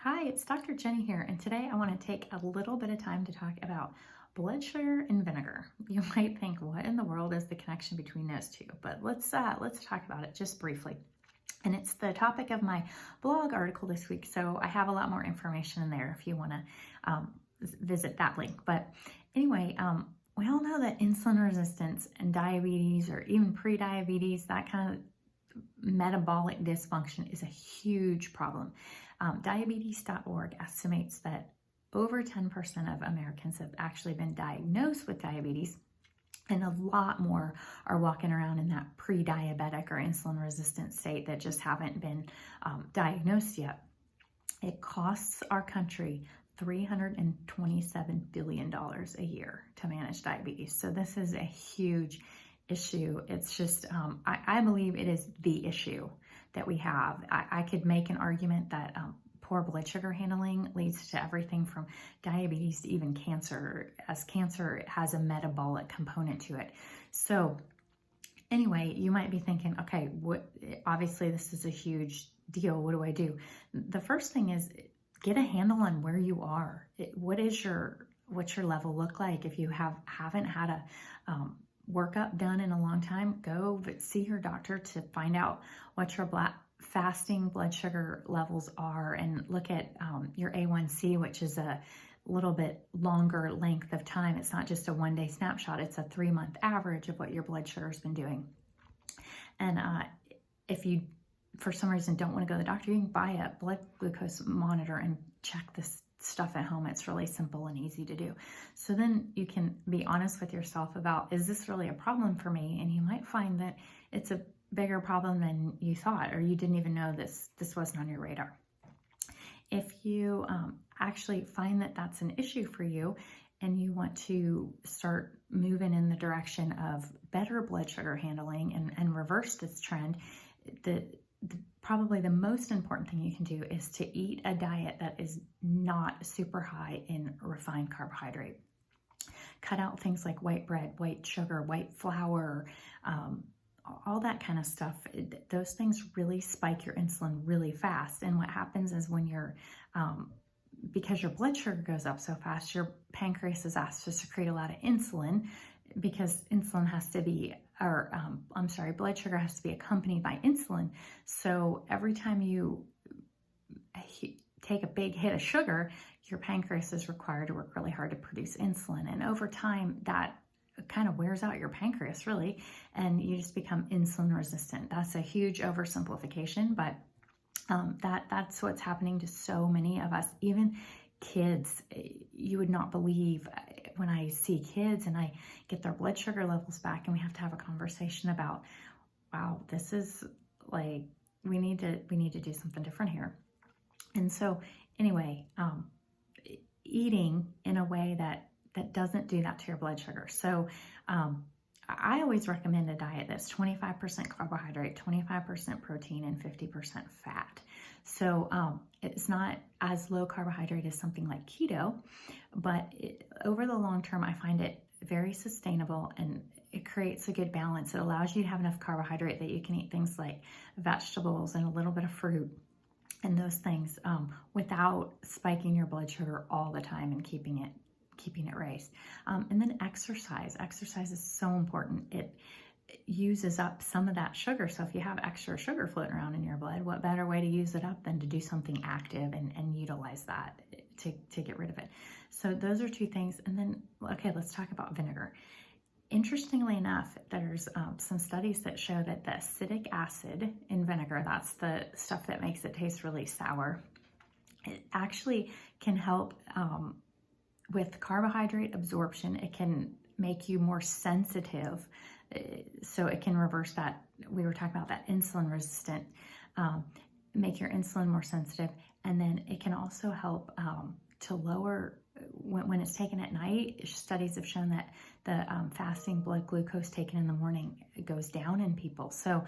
Hi, it's Dr. Jenny here, and today I want to take a little bit of time to talk about blood sugar and vinegar. You might think, what in the world is the connection between those two? But let's talk about it just briefly. And it's the topic of my blog article this week, so I have a lot more information in there if you want to visit that link. But anyway, we all know that insulin resistance and diabetes, or even pre-diabetes, that kind of metabolic dysfunction is a huge problem. Diabetes.org estimates that over 10% of Americans have actually been diagnosed with diabetes, and a lot more are walking around in that pre-diabetic or insulin resistant state that just haven't been diagnosed yet. It costs our country $327 billion a year to manage diabetes. So this is a huge issue. It's just, I believe it is the issue that we have. I could make an argument that poor blood sugar handling leads to everything from diabetes to even cancer, as cancer has a metabolic component to it. So anyway, you might be thinking, okay, obviously this is a huge deal. What do I do? The first thing is get a handle on where you are. What's your level look like? If you haven't had a workup done in a long time, go see your doctor to find out what your fasting blood sugar levels are, and look at your A1C, which is a little bit longer length of time. It's not just a one-day snapshot, it's a 3-month average of what your blood sugar has been doing. And if you for some reason don't want to go to the doctor, you can buy a blood glucose monitor and check this stuff at home. It's really simple and easy to do. So then you can be honest with yourself about, is this really a problem for me? And you might find that it's a bigger problem than you thought, or you didn't even know this wasn't on your radar. If you actually find that that's an issue for you and you want to start moving in the direction of better blood sugar handling and reverse this trend, probably the most important thing you can do is to eat a diet that is not super high in refined carbohydrate. Cut out things like white bread, white sugar, white flour, all that kind of stuff. Those things really spike your insulin really fast. And what happens is when you're, because your blood sugar goes up so fast, your pancreas is asked to secrete a lot of insulin, because insulin has to be, blood sugar has to be accompanied by insulin. So every time you take a big hit of sugar, your pancreas is required to work really hard to produce insulin. And over time, that kind of wears out your pancreas, really, and you just become insulin resistant. That's a huge oversimplification, but that's what's happening to so many of us, even kids. You would not believe when I see kids and I get their blood sugar levels back, and we have to have a conversation about, wow, this is like, we need to do something different here. And so anyway, eating in a way that doesn't do that to your blood sugar. So I always recommend a diet that's 25% carbohydrate, 25% protein, and 50% fat. So it's not as low carbohydrate as something like keto, but over the long term, I find it very sustainable, and it creates a good balance. It allows you to have enough carbohydrate that you can eat things like vegetables and a little bit of fruit and those things without spiking your blood sugar all the time and keeping it raised. And then exercise. Exercise is so important. It uses up some of that sugar. So if you have extra sugar floating around in your blood, what better way to use it up than to do something active and utilize that to get rid of it? So those are two things. And then, okay, let's talk about vinegar. Interestingly enough, there's some studies that show that the acidic acid in vinegar, that's the stuff that makes it taste really sour, it actually can help with carbohydrate absorption. It can make you more sensitive, so it can reverse that. We were talking about that insulin resistant, make your insulin more sensitive, and then it can also help to lower, when it's taken at night. Studies have shown that the fasting blood glucose taken in the morning goes down in people. So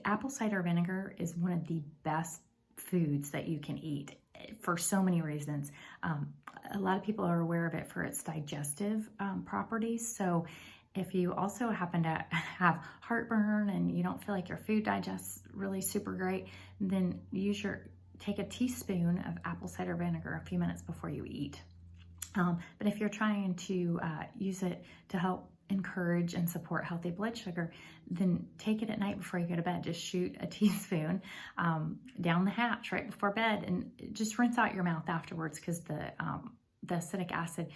apple cider vinegar is one of the best foods that you can eat for so many reasons. A lot of people are aware of it for its digestive properties. So if you also happen to have heartburn and you don't feel like your food digests really super great, then use your take a teaspoon of apple cider vinegar a few minutes before you eat. But if you're trying to use it to help encourage and support healthy blood sugar, then take it at night before you go to bed. Just shoot a teaspoon down the hatch right before bed, and just rinse out your mouth afterwards, because the acidic acid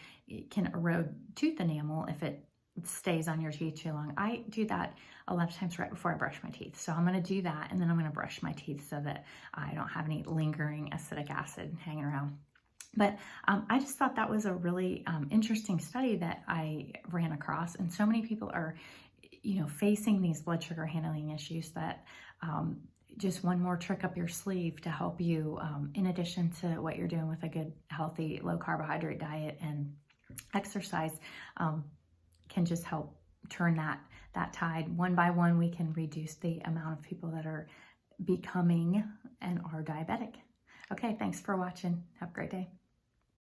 can erode tooth enamel if it stays on your teeth too long. I do that a lot of times right before I brush my teeth. So I'm going to do that, and then I'm going to brush my teeth so that I don't have any lingering acidic acid hanging around. But I just thought that was a really interesting study that I ran across. And so many people are, facing these blood sugar handling issues, that just one more trick up your sleeve to help you, in addition to what you're doing with a good, healthy, low carbohydrate diet and exercise, can just help turn that tide. One by one, we can reduce the amount of people that are becoming and are diabetic. Okay, thanks for watching. Have a great day.